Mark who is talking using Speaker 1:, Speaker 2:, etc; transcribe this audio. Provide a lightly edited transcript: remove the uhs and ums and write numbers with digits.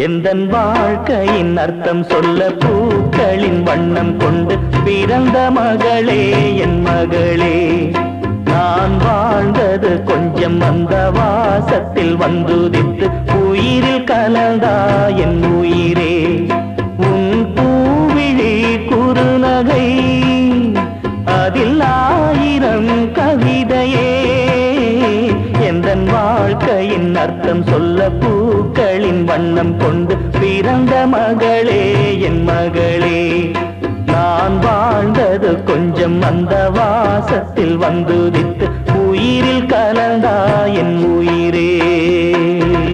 Speaker 1: எந்தன் வாழ்க்கையின் அர்த்தம் சொல்ல பூக்களின் வண்ணம் கொண்டு பிறந்த மகளே என் மகளே. நான் வாழ்ந்தது கொஞ்சம் அந்த வாசத்தில் வந்துதித்து உயிரில் கலந்தா என் உயிரே. உன் பூவிழி குறுநகை அதில் ஆயிரம் கவிதையே. எந்தன் வாழ்க்கையின் அர்த்தம் சொல்ல பூக்களின் வண்ணம் கொண்டு பிறந்த மகளே என் மகளே. நான் வாழ்ந்தது கொஞ்சம் அந்த வாசத்தில் வந்துதித்து உயிரில் கலந்தா என் உயிரே.